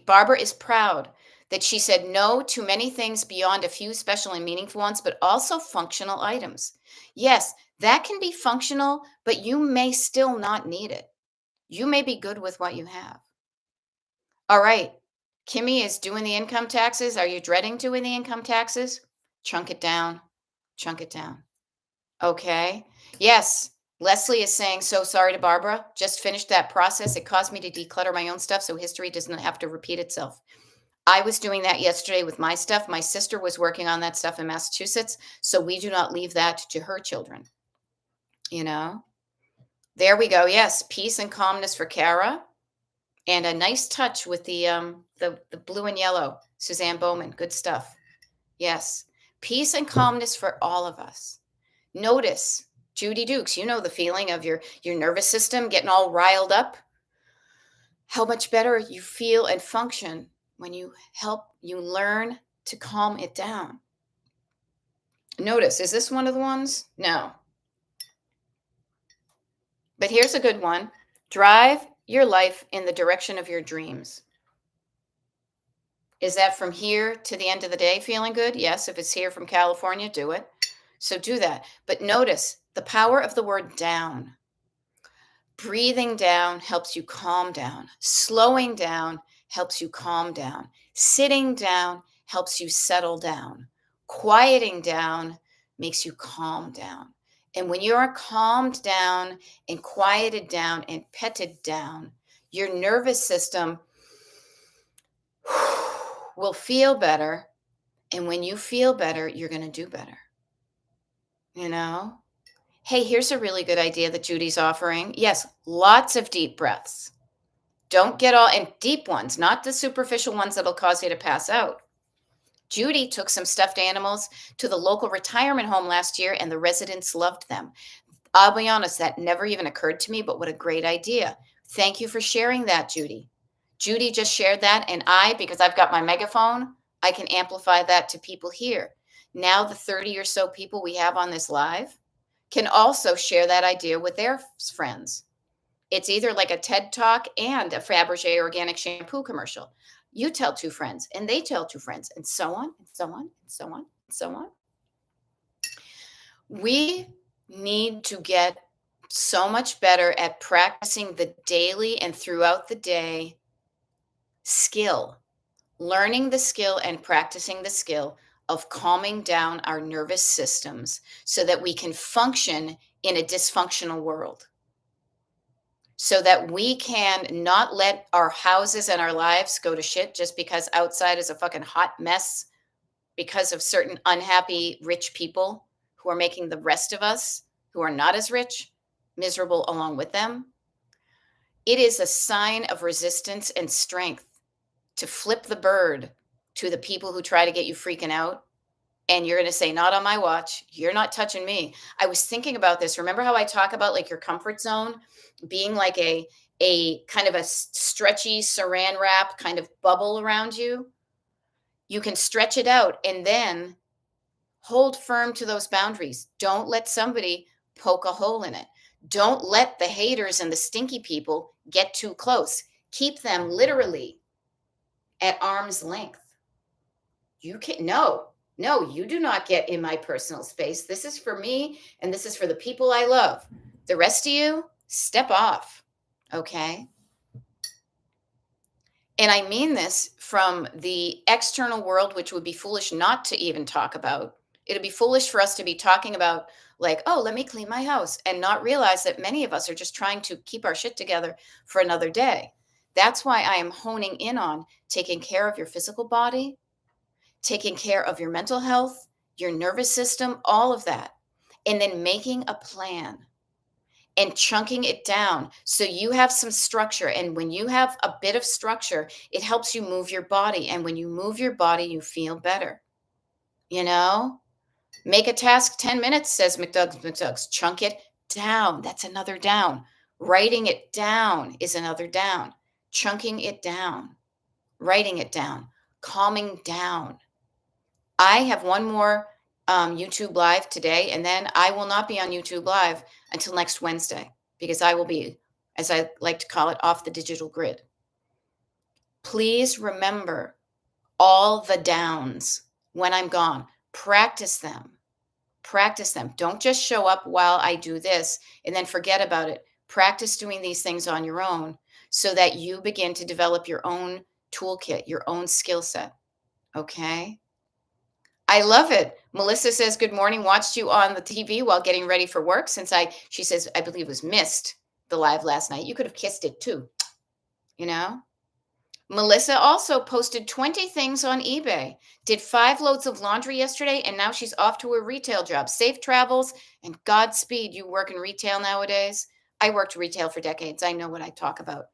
Barbara is proud that she said no to many things beyond a few special and meaningful ones, but also functional items. Yes, that can be functional, but you may still not need it. You may be good with what you have. All right. Kimmy is doing the income taxes. Are you dreading doing the income taxes? Chunk it down. Chunk it down. Okay. Yes. Leslie is saying, so sorry to Barbara. Just finished that process. It caused me to declutter my own stuff so history doesn't have to repeat itself. I was doing that yesterday with my stuff. My sister was working on that stuff in Massachusetts. So we do not leave that to her children. You know, there we go. Yes. Peace and calmness for Kara. And a nice touch with the blue and yellow. Suzanne Bowman. Good stuff. Yes. Peace and calmness for all of us. Notice, Judy Dukes, you know the feeling of your nervous system getting all riled up. How much better you feel and function when you learn to calm it down. Notice, is this one of the ones? No. But here's a good one. Drive your life in the direction of your dreams. Is that from here to the end of the day feeling good? Yes. If it's here from California, do it. So do that. But notice the power of the word down. Breathing down helps you calm down. Slowing down helps you calm down. Sitting down helps you settle down. Quieting down makes you calm down. And when you are calmed down and quieted down and petted down, your nervous system will feel better. And when you feel better, you're going to do better. You know? Hey, here's a really good idea that Judy's offering. Yes, lots of deep breaths. Don't get all, and deep ones, not the superficial ones that'll cause you to pass out. Judy took some stuffed animals to the local retirement home last year, and the residents loved them. I'll be honest, that never even occurred to me, but what a great idea. Thank you for sharing that, Judy. Judy just shared that, and because I've got my megaphone, I can amplify that to people here. Now, the 30 or so people we have on this live can also share that idea with their friends. It's either like a TED Talk and a Fabergé organic shampoo commercial. You tell two friends, and they tell two friends, and so on, and so on, and so on, and so on. We need to get so much better at practicing the daily and throughout the day skill, learning the skill and practicing the skill of calming down our nervous systems so that we can function in a dysfunctional world. So that we can not let our houses and our lives go to shit just because outside is a fucking hot mess because of certain unhappy rich people who are making the rest of us who are not as rich miserable along with them. It is a sign of resistance and strength to flip the bird to the people who try to get you freaking out. And you're going to say, not on my watch. You're not touching me. I was thinking about this. Remember how I talk about like your comfort zone being like a kind of a stretchy saran wrap kind of bubble around you? You can stretch it out and then hold firm to those boundaries. Don't let somebody poke a hole in it. Don't let the haters and the stinky people get too close. Keep them literally at arm's length. You can't, no, you do not get in my personal space. This is for me and this is for the people I love. The rest of you, step off. Okay. And I mean this from the external world, which would be foolish not to even talk about. It'd be foolish for us to be talking about, like, oh, let me clean my house and not realize that many of us are just trying to keep our shit together for another day. That's why I am honing in on taking care of your physical body, taking care of your mental health, your nervous system, all of that. And then making a plan and chunking it down so you have some structure. And when you have a bit of structure, it helps you move your body. And when you move your body, you feel better. You know, make a task 10 minutes, says McDuck's. Chunk it down. That's another down. Writing it down is another down. Chunking it down. Writing it down. calming down. I have one more YouTube live today, and then I will not be on YouTube live until next Wednesday because I will be, as I like to call it, off the digital grid. Please remember all the downs when I'm gone. Practice them. Practice them. Don't just show up while I do this and then forget about it. Practice doing these things on your own so that you begin to develop your own toolkit, your own skill set. Okay? I love it. Melissa says, "Good morning. Watched you on the TV while getting ready for work she says, I believe it was missed the live last night. You could have kissed it too, you know?" Melissa also posted 20 things on eBay, did 5 loads of laundry yesterday, and now she's off to her retail job. Safe travels and Godspeed. You work in retail nowadays. I worked retail for decades. I know what I talk about.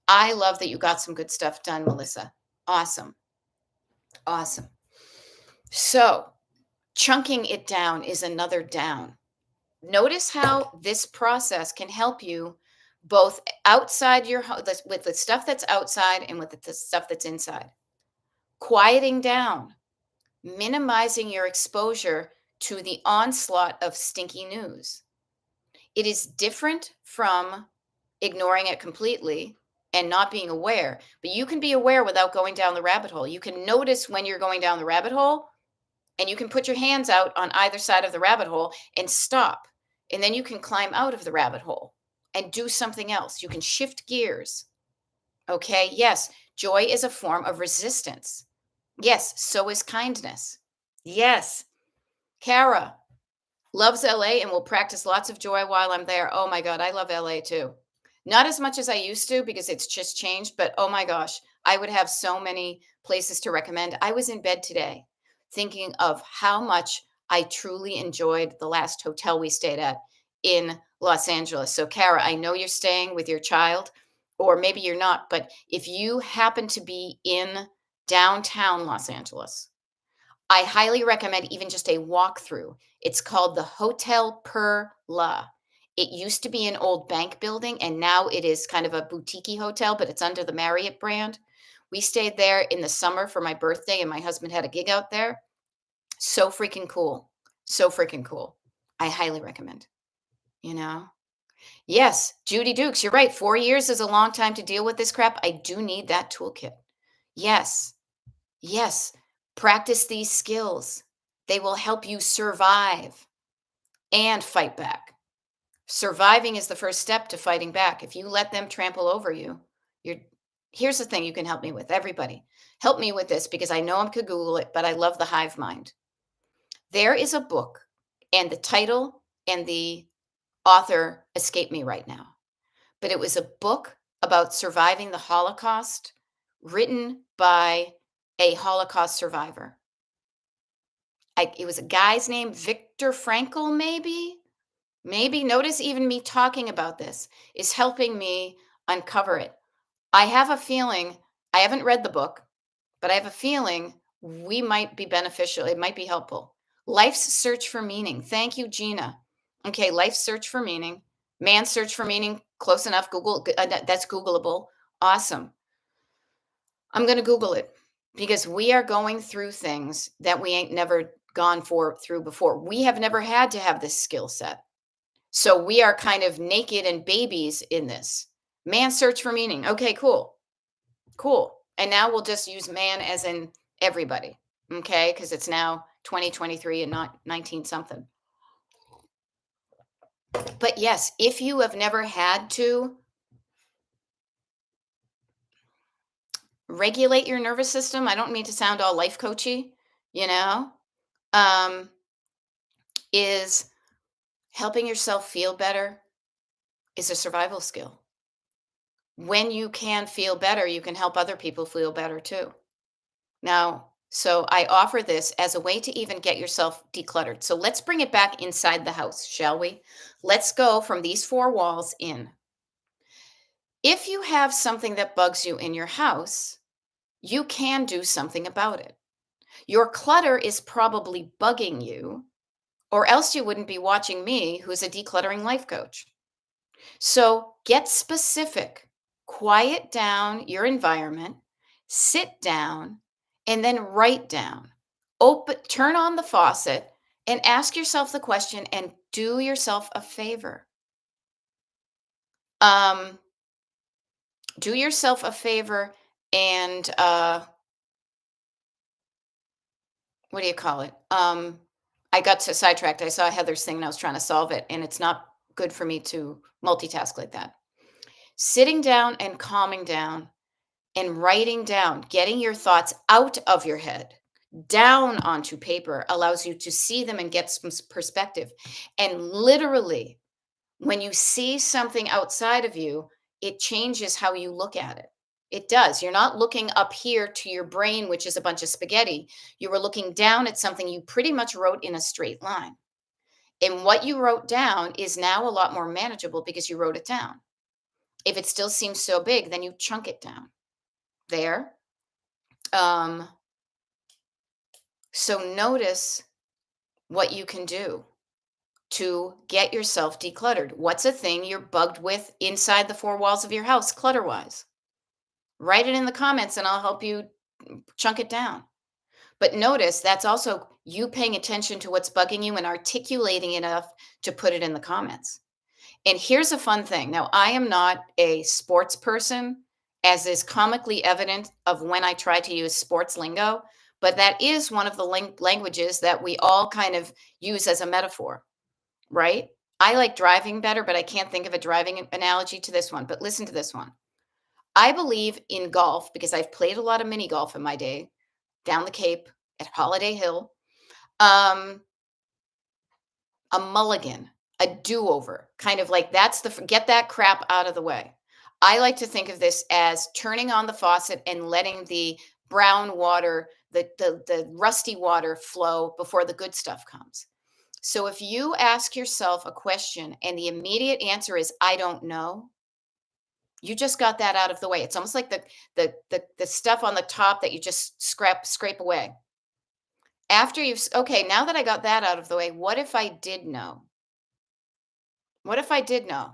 I love that you got some good stuff done, Melissa. Awesome. Awesome. So, chunking it down is another down. Notice how this process can help you both outside your home with the stuff that's outside and with the stuff that's inside. Quieting down, minimizing your exposure to the onslaught of stinky news. It is different from ignoring it completely and not being aware, but you can be aware without going down the rabbit hole. You can notice when you're going down the rabbit hole, and you can put your hands out on either side of the rabbit hole and stop. And then you can climb out of the rabbit hole and do something else. You can shift gears. Okay. Yes. Joy is a form of resistance. Yes. So is kindness. Yes. Kara loves LA and will practice lots of joy while I'm there. Oh my God. I love LA too. Not as much as I used to because it's just changed, but oh my gosh, I would have so many places to recommend. I was in bed today thinking of how much I truly enjoyed the last hotel we stayed at in Los Angeles. So, Kara, I know you're staying with your child, or maybe you're not, but if you happen to be in downtown Los Angeles, I highly recommend even just a walkthrough. It's called the Hotel Per La. It used to be an old bank building, and now it is kind of a boutique hotel, but it's under the Marriott brand. We stayed there in the summer for my birthday, and my husband had a gig out there. So freaking cool. So freaking cool. I highly recommend, you know? Yes, Judy Dukes, you're right. 4 years is a long time to deal with this crap. I do need that toolkit. Yes, yes. Practice these skills. They will help you survive and fight back. Surviving is the first step to fighting back. If you let them trample over you, you're here's the thing you can help me with. Everybody, help me with this because I know I could Google it, but I love the hive mind. There is a book, and the title and the author escape me right now, but it was a book about surviving the Holocaust written by a Holocaust survivor. It was a guy's name, Viktor Frankl, maybe. Maybe notice even me talking about this is helping me uncover it. I have a feeling, I haven't read the book, but I have a feeling we might be beneficial. It might be helpful. Life's Search for Meaning. Thank you, Gina. Okay, Life's Search for Meaning. Man's Search for Meaning. Close enough. Google. That's Googleable. Awesome. I'm going to Google it because we are going through things that we ain't never gone through before. We have never had to have this skill set. So we are kind of naked and babies in this. Man's Search for Meaning. Okay, cool. Cool. And now we'll just use man as in everybody. Okay, because it's now 2023 and not 19 something. But yes, if you have never had to regulate your nervous system, I don't mean to sound all life coachy, you know, um, is helping yourself feel better is a survival skill. When you can feel better, you can help other people feel better too. Now, so I offer this as a way to even get yourself decluttered. So let's bring it back inside the house, shall we? Let's go from these 4 walls in. If you have something that bugs you in your house, you can do something about it. Your clutter is probably bugging you, or else you wouldn't be watching me, who's a decluttering life coach. So get specific, quiet down your environment, sit down, and then write down. Open turn on the faucet and ask yourself the question and do yourself a favor. Um, do yourself a favor and what do you call it? I got so sidetracked. I saw Heather's thing and I was trying to solve it, and it's not good for me to multitask like that. Sitting down and calming down and writing down, getting your thoughts out of your head, down onto paper allows you to see them and get some perspective. And literally, when you see something outside of you, it changes how you look at it. It does. You're not looking up here to your brain, which is a bunch of spaghetti. You were looking down at something you pretty much wrote in a straight line. And what you wrote down is now a lot more manageable because you wrote it down. If it still seems so big, then you chunk it down. There. Um, so notice what you can do to get yourself decluttered. What's a thing you're bugged with inside the four walls of your house, clutter wise? Write it in the comments and I'll help you chunk it down. But notice that's also you paying attention to what's bugging you and articulating enough to put it in the comments. And here's a fun thing. Now, I am not a sports person, as is comically evident of when I try to use sports lingo, but that is one of the languages that we all kind of use as a metaphor, right? I like driving better, but I can't think of a driving analogy to this one. But listen to this one. I believe in golf because I've played a lot of mini golf in my day down the Cape at Holiday Hill. Um, a mulligan, a do-over, kind of like that's the get that crap out of the way. I like to think of this as turning on the faucet and letting the brown water, the rusty water flow before the good stuff comes. So if you ask yourself a question and the immediate answer is I don't know, you just got that out of the way. It's almost like the stuff on the top that you just scrape away. After you've okay, now that I got that out of the way, what if I did know? What if I did know?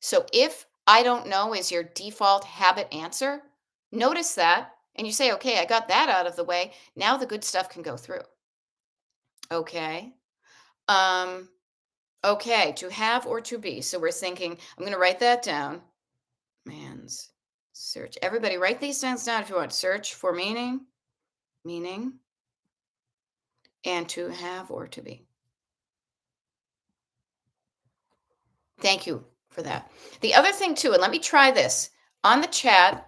So if I don't know is your default habit answer, notice that and you say, okay, I got that out of the way. Now the good stuff can go through. Okay. Um, okay, to have or to be. So we're thinking, I'm going to write that down. Man's search. Everybody write these things down if you want. Search for meaning, and to have or to be. Thank you for that. The other thing too, and let me try this on the chat.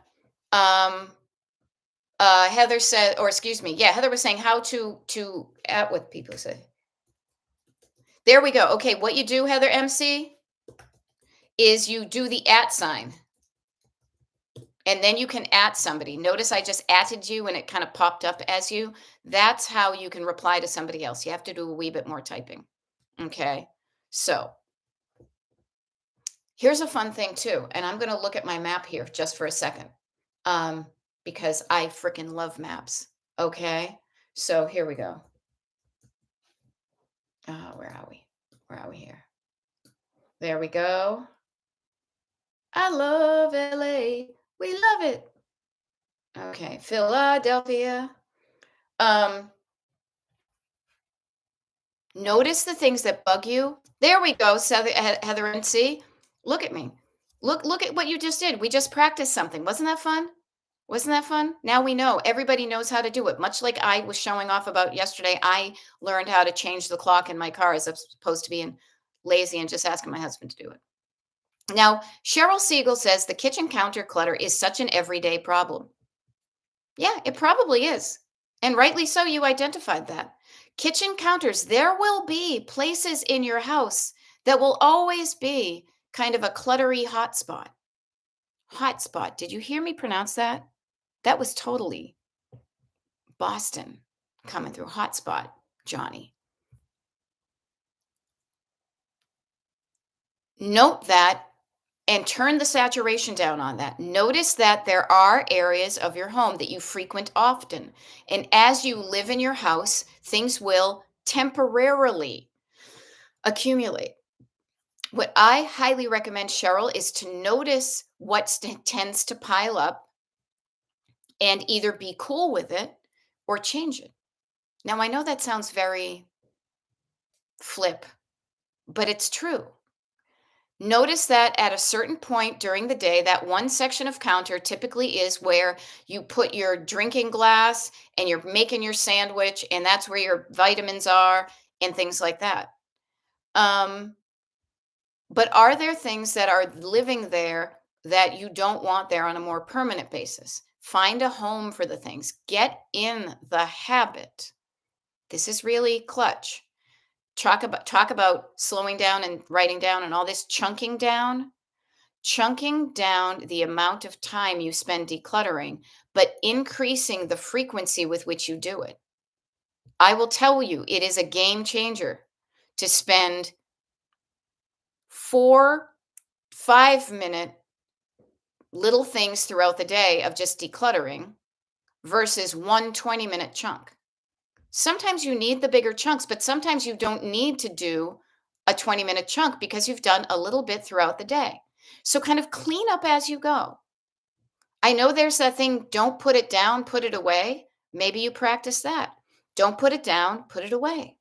Um, Heather said, or excuse me, yeah, Heather was saying how to at what people say. There we go. Okay, what you do, Heather MC, is you do the at sign, and then you can at somebody. Notice I just atted you, and it kind of popped up as you. That's how you can reply to somebody else. You have to do a wee bit more typing. Okay, so here's a fun thing too, and I'm going to look at my map here just for a second, because I freaking love maps. Okay, so here we go. Where are we? Where are we here? There we go. I love LA. We love it. Okay, Philadelphia. Um, Notice the things that bug you. There we go, Heather and C. Look at me. Look at what you just did. We just practiced something. Wasn't that fun? Wasn't that fun? Now we know. Everybody knows how to do it. Much like I was showing off about yesterday, I learned how to change the clock in my car as opposed to being lazy and just asking my husband to do it. Now, Cheryl Siegel says the kitchen counter clutter is such an everyday problem. Yeah, it probably is. And rightly so, you identified that. Kitchen counters, there will be places in your house that will always be kind of a cluttery hotspot. Hotspot. Did you hear me pronounce that? That was totally Boston coming through. Hotspot, Johnny. Note that and turn the saturation down on that. Notice that there are areas of your home that you frequent often. And as you live in your house, things will temporarily accumulate. What I highly recommend, Cheryl, is to notice what tends to pile up and either be cool with it or change it. Now, I know that sounds very flip, but it's true. Notice that at a certain point during the day, that one section of counter typically is where you put your drinking glass and you're making your sandwich, and that's where your vitamins are and things like that. Um, but are there things that are living there that you don't want there on a more permanent basis? Find a home for the things. Get in the habit. This is really clutch. Talk about slowing down and writing down and all this chunking down the amount of time you spend decluttering, but increasing the frequency with which you do it. I will tell you, it is a game changer to spend 4 5 minute little things throughout the day of just decluttering versus one 20-minute chunk. Sometimes you need the bigger chunks, but sometimes you don't need to do a 20-minute chunk because you've done a little bit throughout the day. So kind of clean up as you go. I know there's that thing, don't put it down, put it away. Maybe you practice that. Don't put it down, put it away.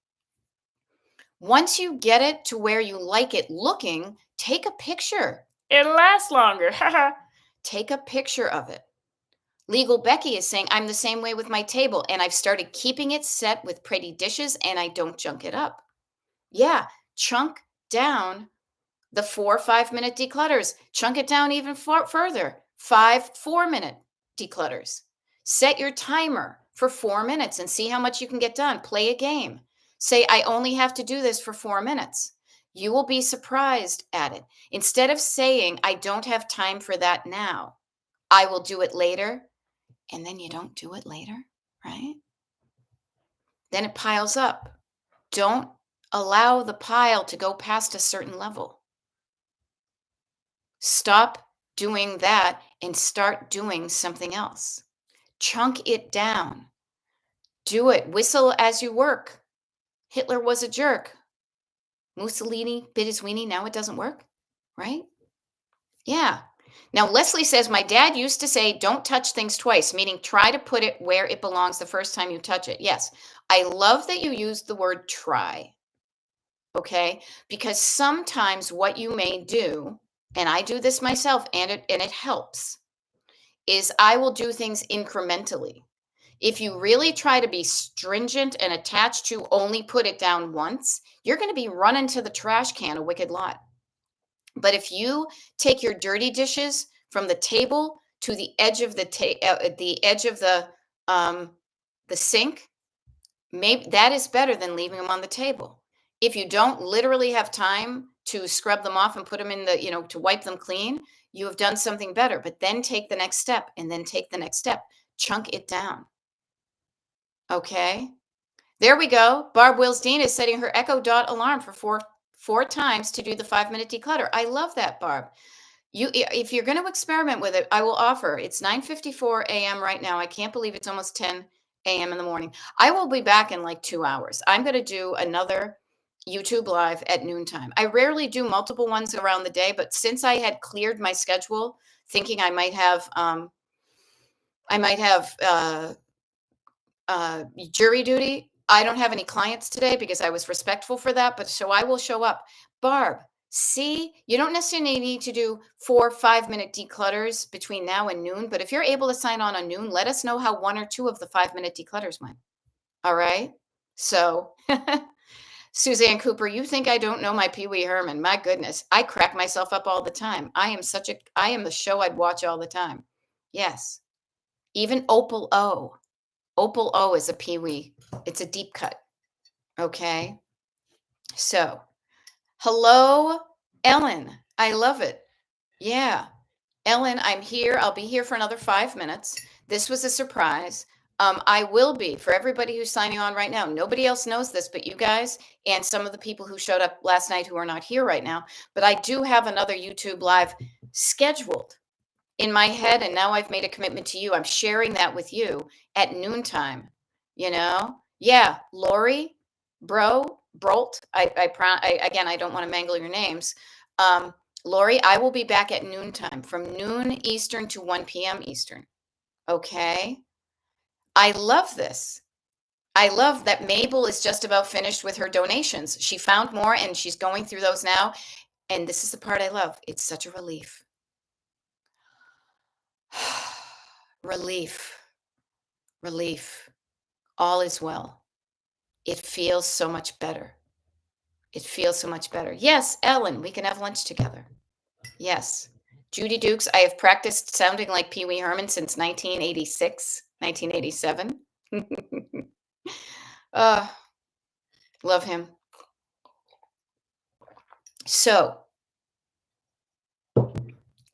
Once you get it to where you like it looking, take a picture. It'll last longer. Take a picture of it. Legal Becky is saying, I'm the same way with my table, and I've started keeping it set with pretty dishes and I don't junk it up. Yeah, chunk down the 4 5 minute declutters. Chunk it down even further. 4 minute declutters. Set your timer for 4 minutes and see how much you can get done. Play a game. Say, I only have to do this for 4 minutes. You will be surprised at it. Instead of saying, I don't have time for that now, I will do it later. And then you don't do it later, right? Then it piles up. Don't allow the pile to go past a certain level. Stop doing that and start doing something else. Chunk it down. Do it. Whistle as you work. Hitler was a jerk. Mussolini bit his weenie. Now it doesn't work, right? Yeah. Now, Leslie says, my dad used to say, don't touch things twice, meaning try to put it where it belongs the first time you touch it. Yes. I love that you used the word try. Okay. Because sometimes what you may do, and I do this myself, and it helps, is I will do things incrementally. If you really try to be stringent and attached to only put it down once, you're going to be running to the trash can a wicked lot. But if you take your dirty dishes from the table to the edge of the sink, maybe that is better than leaving them on the table. If you don't literally have time to scrub them off and put them in to wipe them clean, you have done something better. But then take the next step and then take the next step. Chunk it down. Okay. There we go. Barb Wilsdean is setting her Echo Dot alarm for four times to do the 5 minute declutter. I love that, Barb. If you're going to experiment with it, I will offer. It's 9:54 a.m. right now. I can't believe it's almost 10 a.m. in the morning. I will be back in like 2 hours. I'm going to do another YouTube live at noontime. I rarely do multiple ones around the day, but since I had cleared my schedule, thinking I might have jury duty. I don't have any clients today because I was respectful for that, but so I will show up. Barb, see, you don't necessarily need to do 4 5 minute declutters between now and noon, but if you're able to sign on noon, let us know how 1 or 2 of the 5 minute declutters went. All right. So, Suzanne Cooper, you think I don't know my Pee Wee Herman? My goodness, I crack myself up all the time. I am the show I'd watch all the time. Yes. Even Opal O. Opal O is a Pee-wee. It's a deep cut. Okay. So, hello, Ellen. I love it. Yeah. Ellen, I'm here. I'll be here for another 5 minutes. This was a surprise. I will be for everybody who's signing on right now. Nobody else knows this but you guys and some of the people who showed up last night who are not here right now. But I do have another YouTube live scheduled in my head, and now I've made a commitment to you. I'm sharing that with you at noontime. Yeah, Lori, Brolt. Again, I don't want to mangle your names. Lori, I will be back at noontime from noon Eastern to 1 p.m. Eastern. Okay. I love this. I love that Mabel is just about finished with her donations. She found more and she's going through those now. And this is the part I love. It's such a relief. Relief, relief. All is well. It feels so much better. It feels so much better. Yes, Ellen, we can have lunch together. Yes. Judy Dukes, I have practiced sounding like Pee Wee Herman since 1986, 1987. uh, love him. So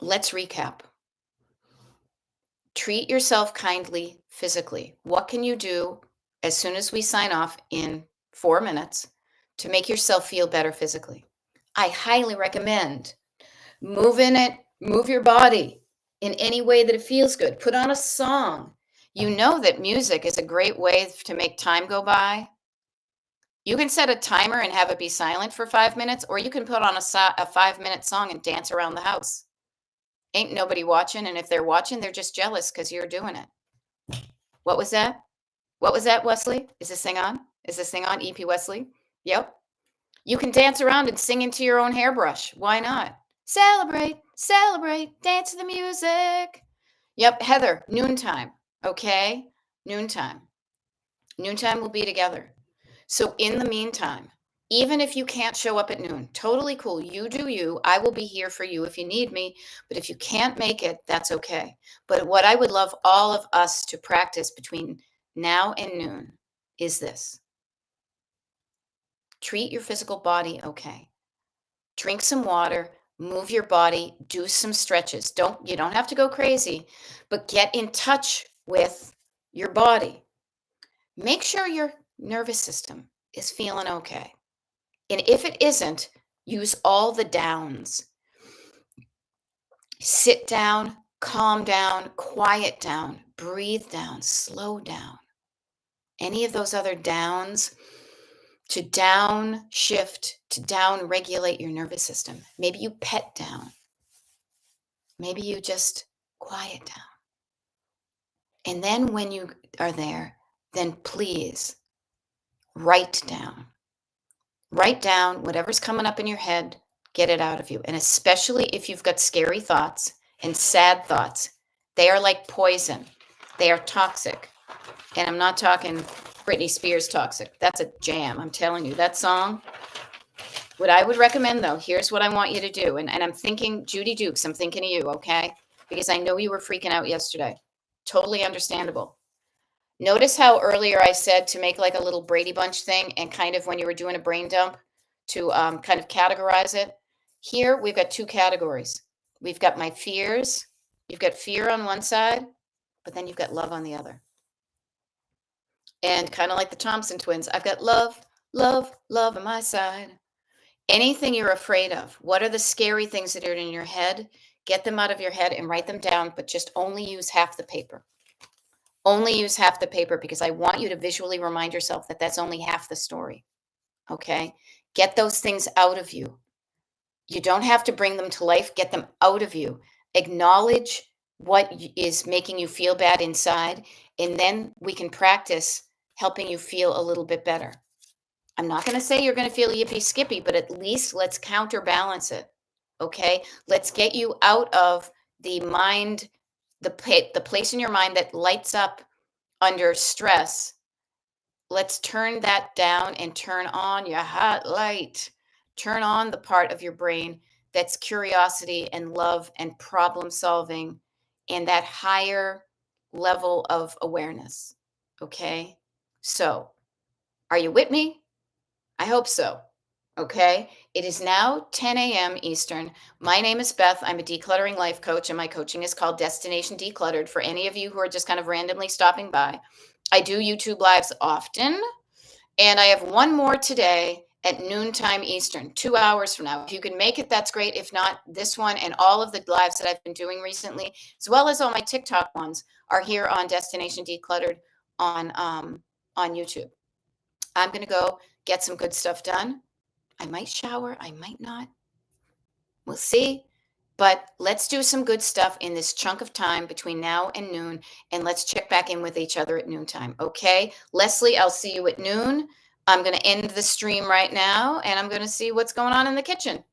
let's recap. Treat yourself kindly physically. What can you do as soon as we sign off in 4 minutes to make yourself feel better physically? I highly recommend moving it, move your body in any way that it feels good. Put on a song. You know that music is a great way to make time go by. You can set a timer and have it be silent for 5 minutes, or you can put on a 5 minute song and dance around the house. Ain't nobody watching, and if they're watching, they're just jealous because you're doing it. What was that? What was that, Wesley? Is this thing on? Is this thing on, EP Wesley? Yep. You can dance around and sing into your own hairbrush. Why not? Celebrate, celebrate, dance to the music. Yep, Heather, noontime. Okay? Noontime. Noontime will be together. So in the meantime, even if you can't show up at noon, totally cool. You do you. I will be here for you if you need me. But if you can't make it, that's okay. But what I would love all of us to practice between now and noon is this. Treat your physical body okay. Drink some water, move your body, do some stretches. You don't have to go crazy, but get in touch with your body. Make sure your nervous system is feeling okay. And if it isn't, use all the downs. Sit down, calm down, quiet down, breathe down, slow down. Any of those other downs to down shift, to down regulate your nervous system. Maybe you pet down. Maybe you just quiet down. And then when you are there, then please write down. Write down whatever's coming up in your head, get it out of you. And especially if you've got scary thoughts and sad thoughts, they are like poison. They are toxic. And I'm not talking Britney Spears toxic. That's a jam. I'm telling you, that song. What I would recommend, though, here's what I want you to do. And I'm thinking, Judy Dukes, I'm thinking of you, okay? Because I know you were freaking out yesterday. Totally understandable. Notice how earlier I said to make like a little Brady Bunch thing and kind of when you were doing a brain dump to kind of categorize it. Here we've got two categories. We've got my fears. You've got fear on one side, but then you've got love on the other. And kind of like the Thompson twins, I've got love, love, love on my side. Anything you're afraid of, what are the scary things that are in your head? Get them out of your head and write them down, but just only use half the paper. Only use half the paper because I want you to visually remind yourself that that's only half the story. Okay? Get those things out of you. You don't have to bring them to life, get them out of you. Acknowledge what is making you feel bad inside, and then we can practice helping you feel a little bit better. I'm not going to say you're going to feel yippee skippy, but at least let's counterbalance it. Okay? Let's get you out of the mind, the place in your mind that lights up under stress. Let's turn that down and turn on your hot light. Turn on the part of your brain that's curiosity and love and problem solving and that higher level of awareness. Okay? So, are you with me? I hope so. Okay. It is now 10 a.m. Eastern. My name is Beth. I'm a decluttering life coach, and my coaching is called Destination Decluttered for any of you who are just kind of randomly stopping by. I do YouTube lives often, and I have one more today at noontime Eastern, 2 hours from now. If you can make it, that's great. If not, this one and all of the lives that I've been doing recently, as well as all my TikTok ones, are here on Destination Decluttered on YouTube. I'm going to go get some good stuff done. I might shower, I might not. We'll see. But let's do some good stuff in this chunk of time between now and noon, and let's check back in with each other at noontime. Okay, Leslie, I'll see you at noon. I'm going to end the stream right now, and I'm going to see what's going on in the kitchen.